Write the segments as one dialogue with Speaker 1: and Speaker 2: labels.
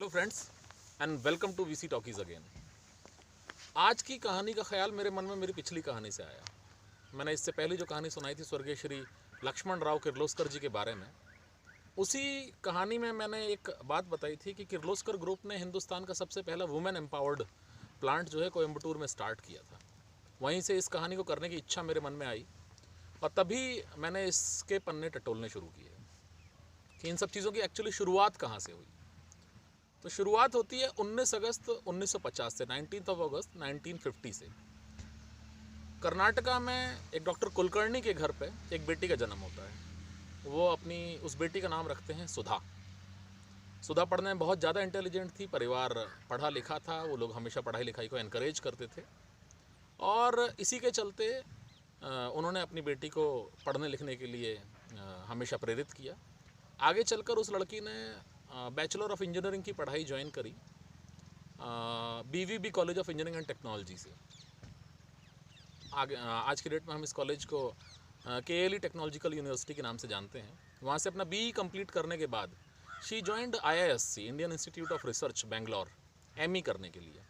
Speaker 1: Hello friends and welcome to VC talkies again. आज की कहानी का ख्याल मेरे मन में मेरी पिछली कहानी से आया। मैंने इससे पहले जो कहानी सुनाई थी स्वर्गीय श्री लक्ष्मण राव किर्लोस्कर जी के बारे में, उसी कहानी में मैंने एक बात बताई थी कि किर्लोस्कर ग्रुप ने हिंदुस्तान का सबसे पहला वुमेन एम्पावर्ड प्लांट जो है कोयम्बटूर में स्टार्ट किया था। वहीं से इस कहानी को करने की इच्छा मेरे मन में आई और तभी मैंने इसके पन्ने टटोलने शुरू किए कि इन सब चीज़ों की एक्चुअली शुरुआत कहाँ से हुई। तो शुरुआत होती है 19 अगस्त 1950 से, 19 अगस्त 1950 से। कर्नाटका में एक डॉक्टर कुलकर्णी के घर पे एक बेटी का जन्म होता है। वो अपनी उस बेटी का नाम रखते हैं सुधा। सुधा पढ़ने में बहुत ज़्यादा इंटेलिजेंट थी, परिवार पढ़ा लिखा था, वो लोग हमेशा पढ़ाई लिखाई को एनकरेज करते थे और इसी के चलते उन्होंने अपनी बेटी को पढ़ने लिखने के लिए हमेशा प्रेरित किया। आगे चलकर उस लड़की ने बैचलर ऑफ इंजीनियरिंग की पढ़ाई ज्वाइन करी BVB college of engineering and technology से। आगे आज की डेट में हम इस कॉलेज को केएलई टेक्नोलॉजिकल यूनिवर्सिटी के नाम से जानते हैं। वहाँ से अपना बीई कंप्लीट करने के बाद she joined IISc Indian institute of research Bangalore ME करने के लिए।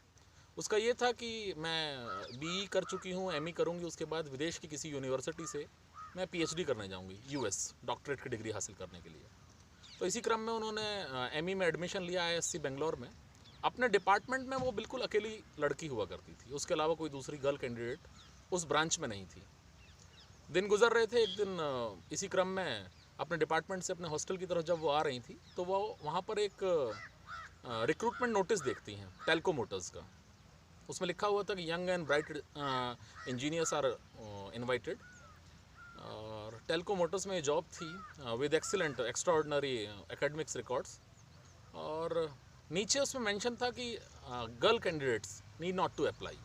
Speaker 1: उसका ये था कि मैं बीई कर चुकी हूँ, एमई करूँगी, उसके बाद विदेश की किसी यूनिवर्सिटी से मैं पीएचडी करने जाऊँगी यूएस, डॉक्टरेट की डिग्री हासिल करने के लिए। तो इसी क्रम में उन्होंने एमई में एडमिशन लिया आईआईएससी बेंगलोर में। अपने डिपार्टमेंट में वो बिल्कुल अकेली लड़की हुआ करती थी, उसके अलावा कोई दूसरी गर्ल कैंडिडेट उस ब्रांच में नहीं थी। दिन गुजर रहे थे, एक दिन इसी क्रम में अपने डिपार्टमेंट से अपने हॉस्टल की तरफ जब वो आ रही थी तो वो वहाँ पर एक रिक्रूटमेंट नोटिस देखती हैं टेल्को मोटर्स का। उसमें लिखा हुआ था कि young and bright engineers are invited. और टेल्को मोटर्स में जॉब थी with excellent extraordinary academics records, और नीचे उसमें मेंशन था कि girl candidates need not to apply.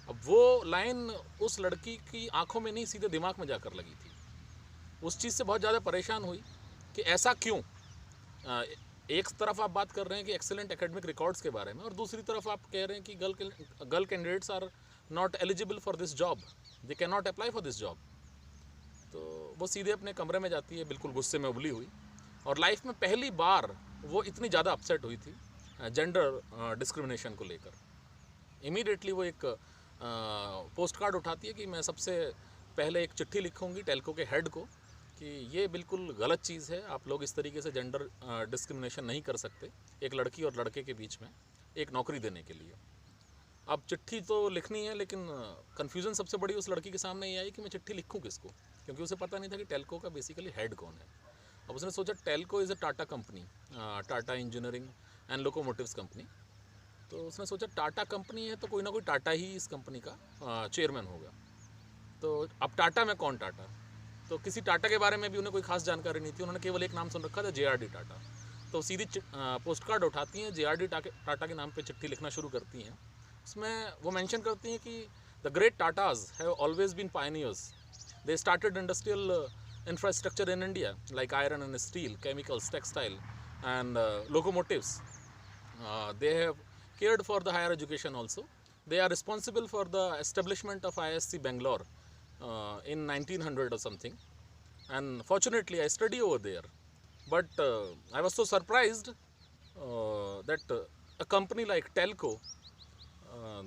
Speaker 1: अब वो लाइन उस लड़की की आंखों में नहीं, सीधे दिमाग में जाकर लगी थी। उस चीज़ से बहुत ज़्यादा परेशान हुई कि ऐसा क्यों। एक तरफ आप बात कर रहे हैं कि एक्सीलेंट एकेडमिक रिकॉर्ड्स के बारे में, और दूसरी तरफ आप कह रहे हैं कि girl candidates are not eligible for this job, they can not apply for this job. तो वो सीधे अपने कमरे में जाती है बिल्कुल गुस्से में उबली हुई, और लाइफ में पहली बार वो इतनी ज़्यादा अपसेट हुई थी जेंडर डिस्क्रिमिनेशन को लेकर। इमीडिएटली वो एक पोस्ट कार्ड उठाती है कि मैं सबसे पहले एक चिट्ठी लिखूंगी टेल्को के हेड को कि ये बिल्कुल गलत चीज़ है, आप लोग इस तरीके से जेंडर डिस्क्रिमिनेशन नहीं कर सकते एक लड़की और लड़के के बीच में एक नौकरी देने के लिए। अब चिट्ठी तो लिखनी है, लेकिन कन्फ्यूज़न सबसे बड़ी उस लड़की के सामने ये आई कि मैं चिट्ठी लिखूँ किसको, क्योंकि उसे पता नहीं था कि टेल्को का बेसिकली हेड कौन है। अब उसने सोचा Telco is a Tata company, Tata engineering and locomotives company. तो उसने सोचा टाटा कंपनी है तो कोई ना कोई टाटा ही इस कंपनी का चेयरमैन होगा। तो अब टाटा में कौन टाटा, तो किसी टाटा के बारे में भी उन्हें कोई खास जानकारी नहीं थी, उन्होंने केवल एक नाम सुन रखा था जेआरडी टाटा। तो सीधी पोस्ट कार्ड उठाती हैं, जेआरडी टाटा के नाम पे चिट्ठी लिखना शुरू करती हैं। उसमें वो मेंशन करती हैं कि the great Tatas have always been pioneers, they started industrial infrastructure in India like iron and steel, chemicals, textile and locomotives. They have cared for the higher education also. They are responsible for the establishment of ISC Bangalore in 1900 or something. And fortunately, I study over there. But I was so surprised that a company like Telco,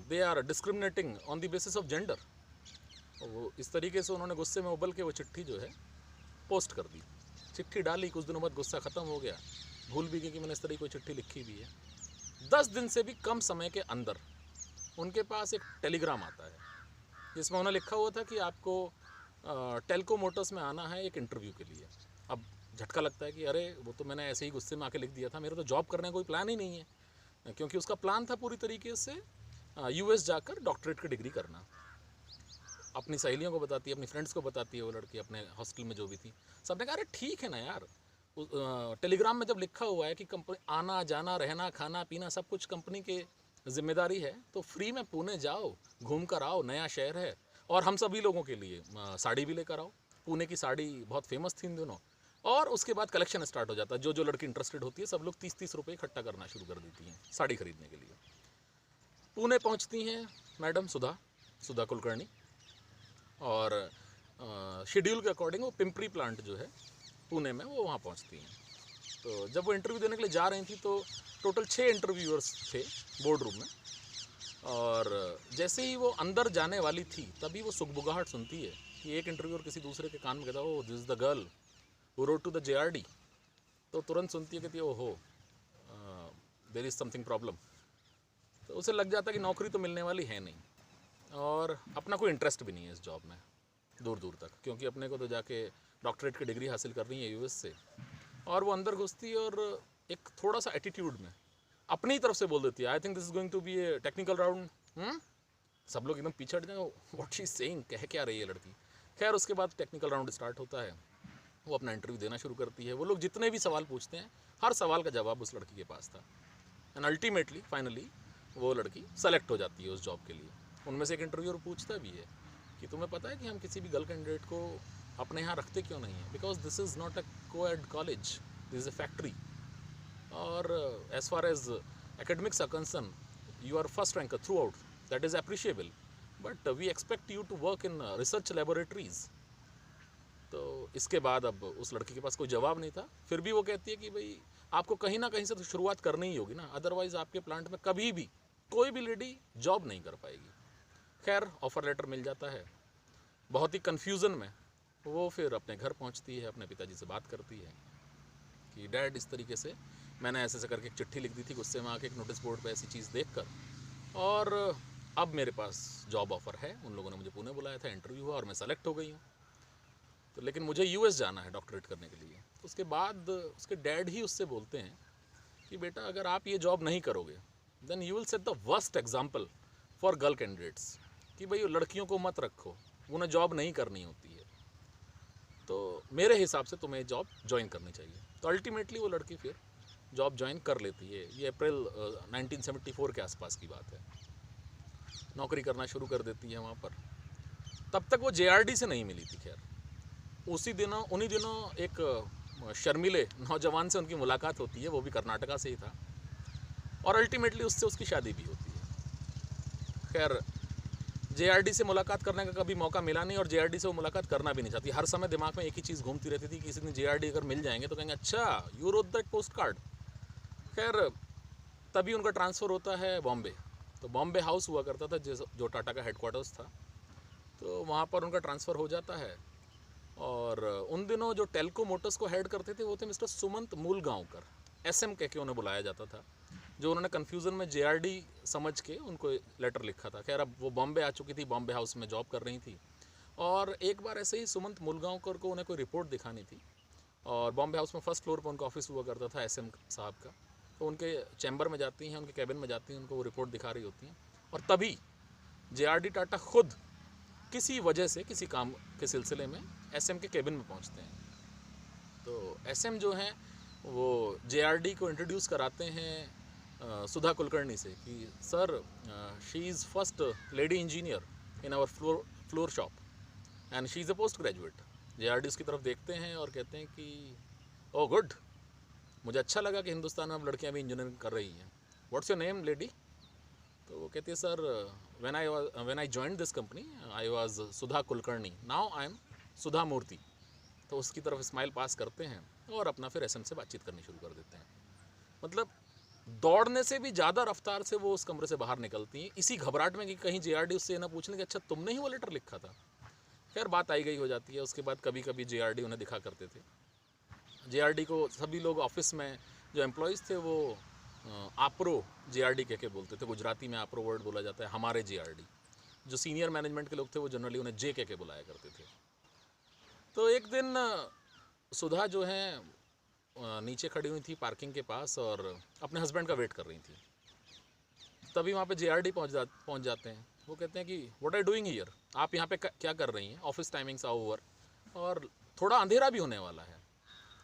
Speaker 1: they are discriminating on the basis of gender. वो इस तरीके से उन्होंने गुस्से में उबल के वो चिट्ठी जो है पोस्ट कर दी। चिट्ठी डाली, कुछ दिनों बाद गुस्सा ख़त्म हो गया, भूल भी गई कि मैंने इस तरह की कोई चिट्ठी लिखी भी है। 10 दिन से भी कम समय के अंदर उनके पास एक टेलीग्राम आता है जिसमें उन्होंने लिखा हुआ था कि आपको टेल्को मोटर्स में आना है एक इंटरव्यू के लिए। अब झटका लगता है कि अरे वो तो मैंने ऐसे ही गुस्से में आके लिख दिया था, मेरा तो जॉब करने का कोई प्लान ही नहीं है, क्योंकि उसका प्लान था पूरी तरीके से यूएस जाकर डॉक्टरेट की डिग्री करना। अपनी सहेलियों को बताती है, अपनी फ्रेंड्स को बताती है वो लड़की, अपने हॉस्टल में जो भी थी। सबने कहा अरे ठीक है ना यार, टेलीग्राम में जब लिखा हुआ है कि कंपनी आना जाना रहना खाना पीना सब कुछ कंपनी की जिम्मेदारी है, तो फ्री में पुणे जाओ, घूम कर आओ, नया शहर है, और हम सभी लोगों के लिए साड़ी भी लेकर आओ। पुणे की साड़ी बहुत फेमस थी इन दिनों। और उसके बाद कलेक्शन स्टार्ट हो जाता है, जो जो लड़की इंटरेस्टेड होती है सब लोग 30-30 रुपये इकट्ठा करना शुरू कर देती हैं साड़ी खरीदने के लिए। पुणे पहुंचती हैं मैडम सुधा कुलकर्णी, और शेड्यूल के अकॉर्डिंग वो पिंपरी प्लांट जो है पुणे में वो वहाँ पहुँचती हैं। तो जब वो इंटरव्यू देने के लिए जा रही थी तो टोटल 6 इंटरव्यूअर्स थे बोर्ड रूम में, और जैसे ही वो अंदर जाने वाली थी तभी वो सुगबुगाहट सुनती है कि एक इंटरव्यूअर किसी दूसरे के कान में कहता है, oh this is the girl who wrote to the JRD। तो तुरंत सुनती है, कहती है ओहो देयर इज़ समथिंग प्रॉब्लम। तो उसे लग जाता है कि नौकरी तो मिलने वाली है नहीं, और अपना कोई इंटरेस्ट भी नहीं है इस जॉब में दूर दूर तक, क्योंकि अपने को तो जाके डॉक्टरेट की डिग्री हासिल करनी है US से। और वो अंदर घुसती है और एक थोड़ा सा एटीट्यूड में अपनी तरफ से बोल देती है, I think this is going to be a technical round. सब लोग एकदम पीछे हट जाएंगे, व्हाट शी इज सेइंग, कह क्या रही है लड़की। खैर उसके बाद टेक्निकल राउंड स्टार्ट होता है, वो अपना इंटरव्यू देना शुरू करती है। वो लोग जितने भी सवाल पूछते हैं हर सवाल का जवाब उस लड़की के पास था, एंड अल्टीमेटली फाइनली वो लड़की सेलेक्ट हो जाती है उस जॉब के लिए। उनमें से एक इंटरव्यूअर पूछता भी है कि तुम्हें पता है कि हम किसी भी गर्ल कैंडिडेट को अपने यहाँ रखते क्यों नहीं है, because this is not a coed college, this is a factory, और as far as academics are concerned you are first ranker throughout, that is appreciable, but we expect you to work in research laboratories। तो इसके बाद अब उस लड़की के पास कोई जवाब नहीं था। फिर भी वो कहती है कि भाई आपको कहीं ना कहीं से तो शुरुआत करनी ही होगी ना, अदरवाइज़ आपके प्लांट में कभी भी कोई भी लेडी जॉब नहीं कर पाएगी। खैर ऑफ़र लेटर मिल जाता है। बहुत ही कन्फ्यूज़न में वो फिर अपने घर पहुंचती है, अपने पिताजी से बात करती है कि डैड इस तरीके से मैंने ऐसे करके एक चिट्ठी लिख दी थी, गुस्से में आके एक नोटिस बोर्ड पे ऐसी चीज़ देखकर, और अब मेरे पास जॉब ऑफ़र है, उन लोगों ने मुझे पुणे बुलाया था, इंटरव्यू हुआ और मैं सेलेक्ट हो गई हूँ, तो लेकिन मुझे US जाना है डॉक्टरेट करने के लिए। तो उसके बाद उसके डैड ही उससे बोलते हैं कि बेटा अगर आप ये जॉब नहीं करोगे then you will set the worst example for girl candidates, कि भाई लड़कियों को मत रखो, उन्हें जॉब नहीं करनी होती है, तो मेरे हिसाब से तुम्हें जॉब ज्वाइन करनी चाहिए। तो अल्टीमेटली वो लड़की फिर जॉब ज्वाइन कर लेती है। ये अप्रैल 1974 के आसपास की बात है। नौकरी करना शुरू कर देती है वहाँ पर। तब तक वो JRD से नहीं मिली थी। खैर उन्हीं दिनों एक शर्मीले नौजवान से उनकी मुलाकात होती है, वो भी कर्नाटका से ही था, और अल्टीमेटली उससे उसकी शादी भी होती है। खैर JRD से मुलाकात करने का कभी मौका मिला नहीं, और JRD से वो मुलाकात करना भी नहीं चाहती। हर समय दिमाग में एक ही चीज़ घूमती रहती थी कि किसी दिन JRD अगर मिल जाएंगे तो कहेंगे अच्छा you wrote that post card. खैर तभी उनका ट्रांसफ़र होता है बॉम्बे। तो बॉम्बे हाउस हुआ करता था जो टाटा का हेडक्वार्टर्स था, तो वहाँ पर उनका ट्रांसफ़र हो जाता है। और उन दिनों जो टेल्को मोटर्स को हेड करते थे वो थे मिस्टर सुमंत मूलगांवकर, SM कह के उन्हें बुलाया जाता था, जो उन्होंने कन्फ्यूज़न में JRD समझ के उनको लेटर लिखा था। खैर अब वो बॉम्बे आ चुकी थी, बॉम्बे हाउस में जॉब कर रही थी, और एक बार ऐसे ही सुमंत मूलगांवकर को उन्हें कोई रिपोर्ट दिखानी थी, और बॉम्बे हाउस में फर्स्ट फ्लोर पर उनका ऑफिस हुआ करता था SM साहब का। तो उनके चैम्बर में जाती हैं, उनके कैबिन में जाती हैं, उनको वो रिपोर्ट दिखा रही होती हैं, और तभी JRD टाटा खुद किसी वजह से किसी काम के सिलसिले में SM के कैबिन में पहुंचते हैं। तो SM जो हैं वो JRD को इंट्रोड्यूस कराते हैं सुधा कुलकर्णी से कि sir she is first lady engineer in our floor shop and she is a post graduate. JRD उसकी तरफ देखते हैं और कहते हैं कि ओह गुड, मुझे अच्छा लगा कि हिंदुस्तान में अब लड़कियां भी इंजीनियरिंग कर रही हैं। What's your name lady? तो वो कहती है sir when I joined this company I was Sudha Kulkarni, now I am Sudha Murthy. तो उसकी तरफ स्माइल पास करते हैं और अपना फिर SM से बातचीत करनी शुरू कर देते हैं। मतलब दौड़ने से भी ज़्यादा रफ्तार से वो उस कमरे से बाहर निकलती हैं, इसी घबराहट में कि कहीं JRD उससे ना पूछ लें कि अच्छा तुमने ही वो लेटर लिखा था। खैर बात आई गई हो जाती है। उसके बाद कभी कभी JRD उन्हें दिखा करते थे। JRD को सभी लोग ऑफिस में जो एम्प्लॉयज़ थे वो APRO JRD कह के बोलते थे। गुजराती में APRO वर्ड बोला जाता है, हमारे JRD। जो सीनियर मैनेजमेंट के लोग थे वो जनरली उन्हें J कह के बुलाया करते थे। तो एक दिन सुधा जो है नीचे खड़ी हुई थी पार्किंग के पास और अपने हस्बैंड का वेट कर रही थी। तभी वहाँ पे JRD पहुँच जाते हैं। वो कहते हैं कि व्हाट आर डूइंग हियर, आप यहाँ पे क्या कर रही हैं, ऑफिस टाइमिंग्स आर ओवर और थोड़ा अंधेरा भी होने वाला है।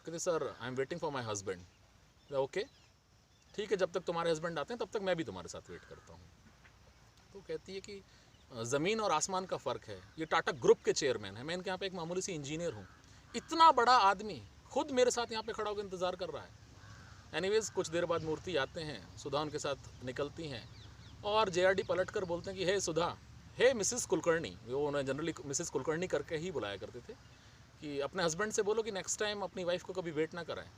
Speaker 1: कहते sir I am waiting for my husband. Okay ठीक है, जब तक तुम्हारे हस्बैंड आते हैं तब तक मैं भी तुम्हारे साथ वेट करता हूँ। तो कहती है कि ज़मीन और आसमान का फ़र्क है, ये टाटा ग्रुप के चेयरमैन है, मैं इनके यहाँ पे एक मामूली सी इंजीनियर हूँ, इतना बड़ा आदमी खुद मेरे साथ यहाँ पे खड़ा होकर इंतज़ार कर रहा है। एनीवेज़ कुछ देर बाद मूर्ति आते हैं, सुधा उनके साथ निकलती हैं और JRD पलट कर बोलते हैं कि हे सुधा, हे मिसेस कुलकर्णी, वो उन्हें जनरली मिसेस कुलकर्णी करके ही बुलाया करते थे, कि अपने हस्बैंड से बोलो कि नेक्स्ट टाइम अपनी वाइफ को कभी वेट ना कराएं।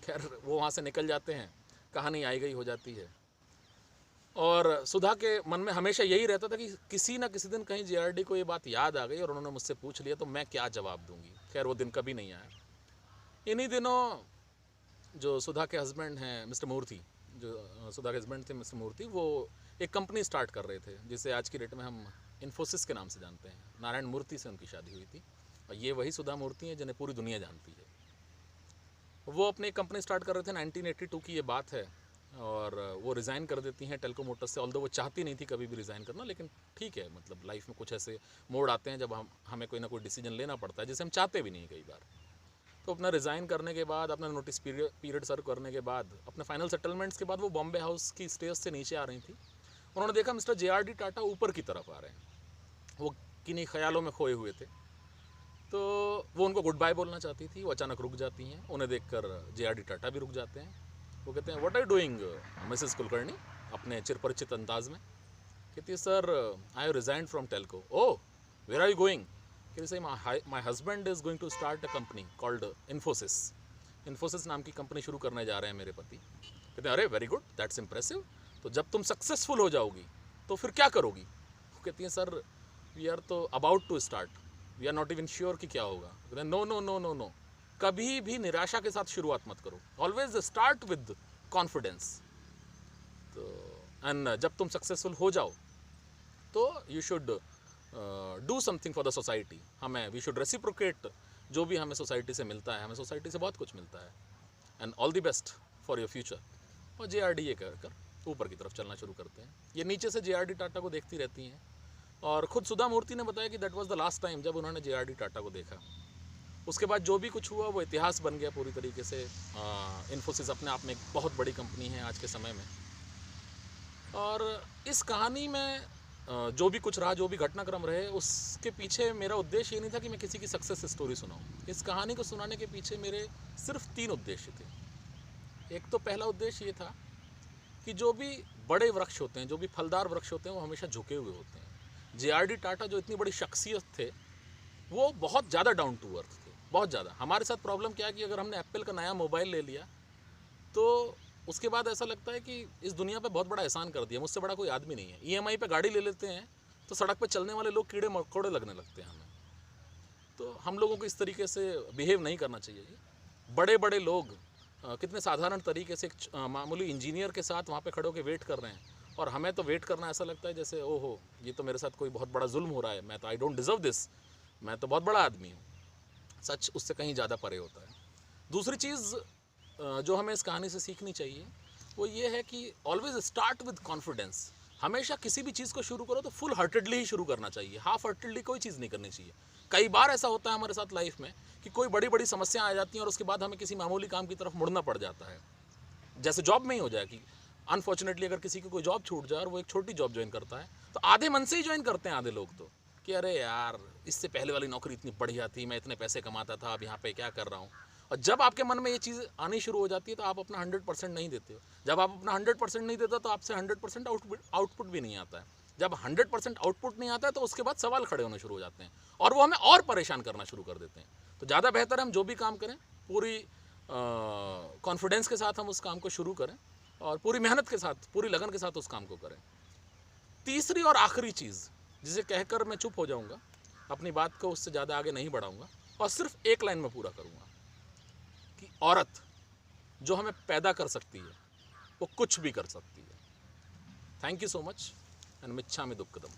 Speaker 1: खैर वो वहाँ से निकल जाते हैं, कहानी आई गई हो जाती है। और सुधा के मन में हमेशा यही रहता था कि किसी ना किसी दिन कहीं जेआरडी को ये बात याद आ गई और उन्होंने मुझसे पूछ लिया तो मैं क्या जवाब दूंगी। खैर वो दिन कभी नहीं आया। इन्हीं दिनों जो सुधा के हस्बैंड हैं मिस्टर मूर्ति, जो सुधा के हस्बैंड थे मिस्टर मूर्ति, वो एक कंपनी स्टार्ट कर रहे थे जिसे आज की डेट में हम इन्फोसिस के नाम से जानते हैं। नारायण मूर्ति से उनकी शादी हुई थी और ये वही सुधा मूर्ति हैं जिन्हें पूरी दुनिया जानती है। वो अपनी कंपनी स्टार्ट कर रहे थे, 1982 की ये बात है, और वो रिज़ाइन कर देती हैं टेल्को मोटर्स से। ऑल्दो वो चाहती नहीं थी कभी भी रिज़ाइन करना, लेकिन ठीक है, मतलब लाइफ में कुछ ऐसे मोड़ आते हैं जब हमें कोई ना कोई डिसीजन लेना पड़ता है जिसे हम चाहते भी नहीं कई बार। तो अपना रिज़ाइन करने के बाद, अपना नोटिस पीरियड सर्व करने के बाद, अपने फाइनल सेटलमेंट्स के बाद वो बॉम्बे हाउस की स्टेज से नीचे आ रही थी। उन्होंने देखा मिस्टर जेआरडी टाटा ऊपर की तरफ आ रहे हैं। वो किन्हीं ख्यालों में खोए हुए थे, तो वो उनको गुड बाय बोलना चाहती थी। वो अचानक रुक जाती हैं, उन्हें देखकर जेआरडी टाटा भी रुक जाते हैं। वो कहते हैं, what are you doing Mrs Kulkarni, अपने चिरपरिचित अंदाज में। कहती है, sir I have resigned from Telco. Oh, where are you going? कहती है, my husband is going to start a company called Infosys. Infosys नाम की कंपनी शुरू करने जा रहे हैं मेरे पति। कहते हैं, अरे वेरी गुड, दैट्स इम्प्रेसिव। तो जब तुम सक्सेसफुल हो जाओगी तो फिर क्या करोगी? वो कहती हैं, सर वी आर तो about to start, we are not even sure कि क्या होगा। कहते हैं, no no no no no, कभी भी निराशा के साथ शुरुआत मत करो, ऑलवेज स्टार्ट विद कॉन्फिडेंस। तो एंड जब तुम सक्सेसफुल हो जाओ तो you should do something for the society. हमें वी शुड रेसिप्रोकेट जो भी हमें सोसाइटी से मिलता है। हमें सोसाइटी से बहुत कुछ मिलता है। And all the best for your future. और जेआरडी ये कहकर ऊपर की तरफ चलना शुरू करते हैं। ये नीचे से जेआरडी टाटा को देखती रहती हैं। और ख़ुद सुधा मूर्ति ने बताया कि that was the last time जब उन्होंने जेआरडी टाटा को देखा। उसके बाद जो भी कुछ हुआ वो इतिहास बन गया पूरी तरीके से। इन्फोसिस अपने आप में एक बहुत बड़ी कंपनी है आज के समय में। और इस कहानी में जो भी कुछ रहा, जो भी घटनाक्रम रहे, उसके पीछे मेरा उद्देश्य ये नहीं था कि मैं किसी की सक्सेस स्टोरी सुनाऊं। इस कहानी को सुनाने के पीछे मेरे सिर्फ 3 उद्देश्य थे। एक तो पहला उद्देश्य ये था कि जो भी बड़े वृक्ष होते हैं, जो भी फलदार वृक्ष होते हैं, वो हमेशा झुके हुए होते हैं। जेआरडी टाटा जो इतनी बड़ी शख्सियत थे, वो बहुत ज़्यादा डाउन टू अर्थ थे, बहुत ज़्यादा। हमारे साथ प्रॉब्लम क्या है कि अगर हमने एप्पल का नया मोबाइल ले लिया तो उसके बाद ऐसा लगता है कि इस दुनिया पे बहुत बड़ा एहसान कर दिया, मुझसे बड़ा कोई आदमी नहीं है। ईएमआई पे गाड़ी ले लेते हैं तो सड़क पे चलने वाले लोग कीड़े मकोड़े लगने लगते हैं हमें। तो हम लोगों को इस तरीके से बिहेव नहीं करना चाहिए। बड़े बड़े लोग कितने साधारण तरीके से एक मामूली इंजीनियर के साथ वहाँ पे खड़े होकर वेट कर रहे हैं, और हमें तो वेट करना ऐसा लगता है जैसे ओहो, ये तो मेरे साथ कोई बहुत बड़ा जुल्म हो रहा है, मैं तो आई डोंट डिज़र्व दिस, मैं तो बहुत बड़ा आदमी हूँ। सच उससे कहीं ज़्यादा परे होता है। दूसरी चीज़ जो हमें इस कहानी से सीखनी चाहिए वो ये है कि ऑलवेज स्टार्ट विद कॉन्फिडेंस। हमेशा किसी भी चीज़ को शुरू करो तो फुल हार्टेडली ही शुरू करना चाहिए, हाफ हार्टेडली कोई चीज़ नहीं करनी चाहिए। कई बार ऐसा होता है हमारे साथ लाइफ में कि कोई बड़ी बड़ी समस्या आ जाती हैं और उसके बाद हमें किसी मामूली काम की तरफ मुड़ना पड़ जाता है। जैसे जॉब में ही हो जाए कि अनफॉर्चुनेटली अगर किसी की कोई जॉब छूट जाए और वो एक छोटी जॉब ज्वाइन करता है तो आधे मन से ही ज्वाइन करते हैं आधे लोग तो, कि अरे यार इससे पहले वाली नौकरी इतनी बढ़िया थी, मैं इतने पैसे कमाता था, अब यहाँ पे क्या कर रहा हूँ। और जब आपके मन में ये चीज़ आनी शुरू हो जाती है तो आप अपना 100% नहीं देते हो। जब आप अपना 100% नहीं देते तो आपसे 100% आउटपुट भी नहीं आता है। जब 100% आउटपुट नहीं आता है तो उसके बाद सवाल खड़े होने शुरू हो जाते हैं और वो हमें और परेशान करना शुरू कर देते हैं। तो ज़्यादा बेहतर है हम जो भी काम करें पूरी कॉन्फिडेंस के साथ हम उस काम को शुरू करें और पूरी मेहनत के साथ, पूरी लगन के साथ उस काम को करें। तीसरी और आखिरी चीज़ जिसे कहकर मैं चुप हो जाऊँगा, अपनी बात को उससे ज़्यादा आगे नहीं बढ़ाऊँगा और सिर्फ एक लाइन में पूरा करूँगा कि औरत जो हमें पैदा कर सकती है वो कुछ भी कर सकती है। Thank you so much and मिच्छामि दुक्कडम।